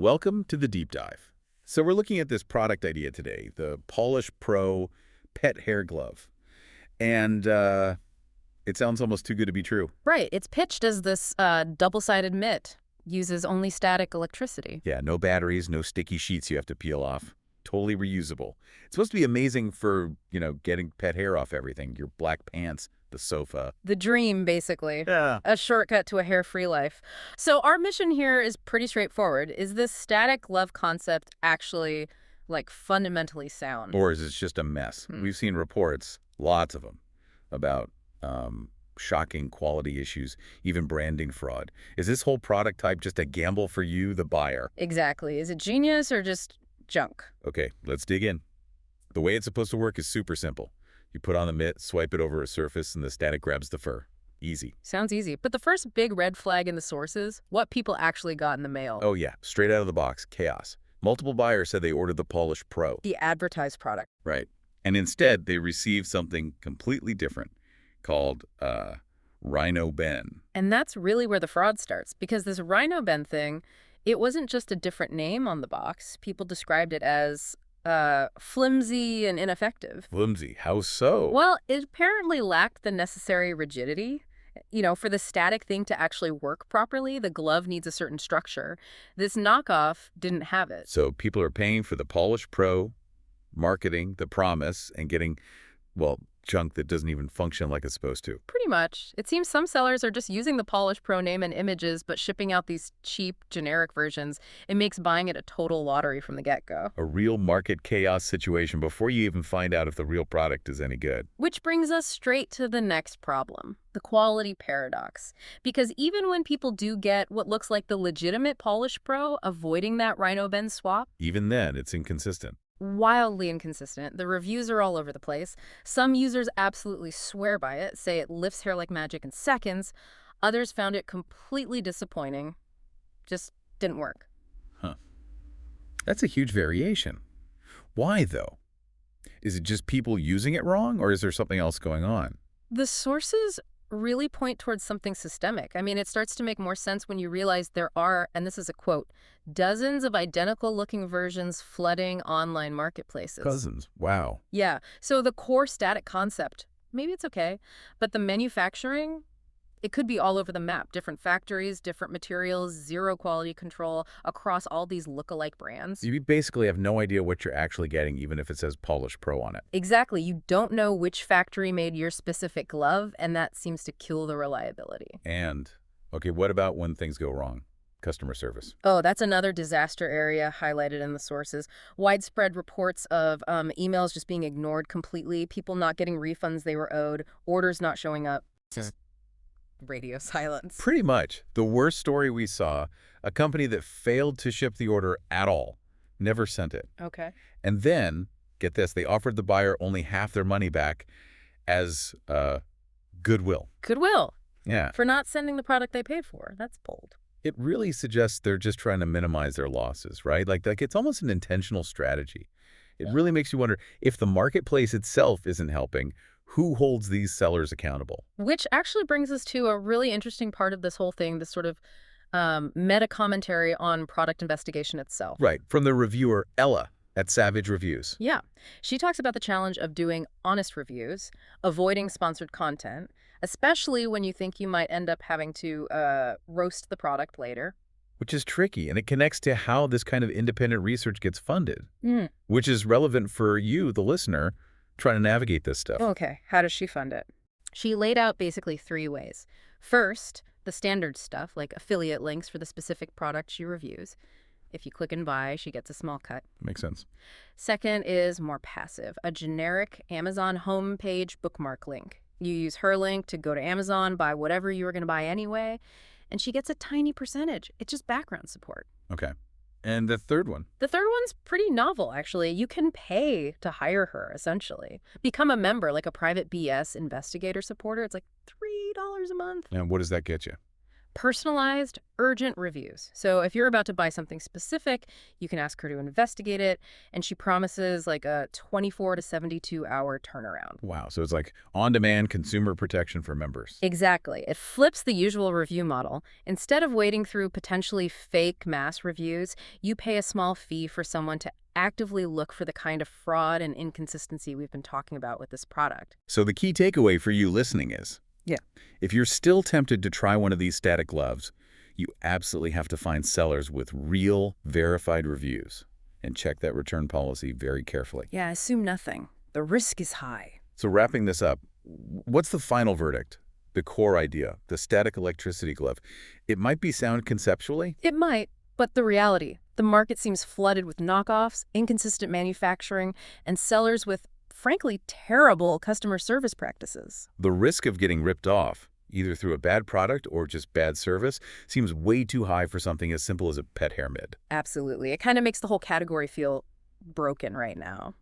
welcome to the deep dive. So we're looking at this product idea today, the Pawlush Pro Pet Hair Glove. And it sounds almost too good to be true. Right. It's pitched as this double-sided mitt, uses only static electricity. Yeah, no batteries, no sticky sheets you have to peel off. Totally reusable. It's supposed to be amazing for, getting pet hair off everything. Your black pants, the sofa. The dream, basically. Yeah. A shortcut to a hair-free life. So our mission here is pretty straightforward. Is this static glove concept actually, fundamentally sound? Or is it just a mess? We've seen reports, lots of them, about shocking quality issues, even branding fraud. Is this whole product type just a gamble for you, the buyer? Exactly. Is it genius or just junk? Okay, let's dig in. The way it's supposed to work is super simple. You put on the mitt, swipe it over a surface, and the static grabs the fur. Easy. Sounds easy. But the first big red flag in the sources, what people actually got in the mail. Oh yeah, straight out of the box, chaos. Multiple buyers said they ordered the Pawlush Pro. The advertised product. Right. And instead, they received something completely different called Rhino Ben. And that's really where the fraud starts, because this Rhino Ben thing, it wasn't just a different name on the box. People described it as flimsy and ineffective. Flimsy? How so? Well, it apparently lacked the necessary rigidity. For the static thing to actually work properly, the glove needs a certain structure. This knockoff didn't have it. So people are paying for the Pawlush Pro, marketing, the promise, and getting, junk that doesn't even function like it's supposed to. Pretty much. It seems some sellers are just using the Pawlush Pro name and images, but shipping out these cheap, generic versions. It makes buying it a total lottery from the get-go. A real market chaos situation before you even find out if the real product is any good. Which brings us straight to the next problem, the quality paradox. Because even when people do get what looks like the legitimate Pawlush Pro, avoiding that Rhino Ben swap, even then, it's inconsistent. Wildly inconsistent. The reviews are all over the place. Some users absolutely swear by it, say it lifts hair like magic in seconds. Others found it completely disappointing. Just didn't work. Huh. That's a huge variation. Why, though? Is it just people using it wrong, or is there something else going on? The sources really point towards something systemic. I mean, it starts to make more sense when you realize there are, and this is a quote, dozens of identical-looking versions flooding online marketplaces. Cousins. Wow. Yeah. So the core static concept, maybe it's okay, but the manufacturing, it could be all over the map. Different factories, different materials, zero quality control across all these look-alike brands. You basically have no idea what you're actually getting, even if it says Pawlush Pro on it. Exactly. You don't know which factory made your specific glove, and that seems to kill the reliability. And, okay, what about when things go wrong? Customer service. Oh, that's another disaster area highlighted in the sources. Widespread reports of emails just being ignored completely, people not getting refunds they were owed, orders not showing up. Radio silence. Pretty much. The worst story we saw, a company that failed to ship the order at all, never sent it. Okay. And then, get this, they offered the buyer only half their money back as goodwill. Goodwill. Yeah. For not sending the product they paid for. That's bold. It really suggests they're just trying to minimize their losses, right? Like it's almost an intentional strategy. It really makes you wonder, if the marketplace itself isn't helping, who holds these sellers accountable? Which actually brings us to a really interesting part of this whole thing, this sort of meta commentary on product investigation itself. Right, from the reviewer Ella at Savage Reviews. Yeah. She talks about the challenge of doing honest reviews, avoiding sponsored content, especially when you think you might end up having to roast the product later. Which is tricky, and it connects to how this kind of independent research gets funded, which is relevant for you, the listener, trying to navigate this stuff. Okay, how does she fund it? She laid out basically 3 ways. First, the standard stuff, like affiliate links for the specific product she reviews. If you click and buy, she gets a small cut. Makes sense. Second is more passive, a generic Amazon homepage bookmark link. You use her link to go to Amazon, buy whatever you were going to buy anyway, and she gets a tiny percentage. It's just background support. Okay. And the third one? The third one's pretty novel, actually. You can pay to hire her, essentially. Become a member, like a private BS investigator supporter. It's like $3 a month. And what does that get you? Personalized, urgent reviews. So if you're about to buy something specific, you can ask her to investigate it, and she promises like a 24 to 72-hour turnaround. Wow, so it's like on-demand consumer protection for members. Exactly. It flips the usual review model. Instead of wading through potentially fake mass reviews, you pay a small fee for someone to actively look for the kind of fraud and inconsistency we've been talking about with this product. So the key takeaway for you listening is, Yeah. if you're still tempted to try one of these static gloves, you absolutely have to find sellers with real, verified reviews. And check that return policy very carefully. Yeah, assume nothing. The risk is high. So wrapping this up, what's the final verdict? The core idea, the static electricity glove. It might be sound conceptually. It might, but the reality, the market seems flooded with knockoffs, inconsistent manufacturing, and sellers with, frankly, terrible customer service practices. The risk of getting ripped off, either through a bad product or just bad service, seems way too high for something as simple as a pet hair mid. Absolutely. It kind of makes the whole category feel broken right now.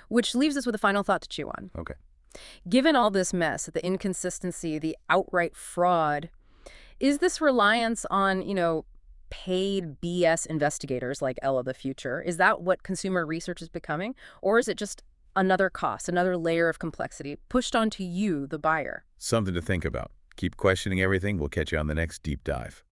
Which leaves us with a final thought to chew on. Okay. Given all this mess, the inconsistency, the outright fraud, is this reliance on, paid BS investigators like Ella the Future, is that what consumer research is becoming? Or is it just another cost, another layer of complexity pushed onto you, the buyer? Something to think about. Keep questioning everything. We'll catch you on the next deep dive.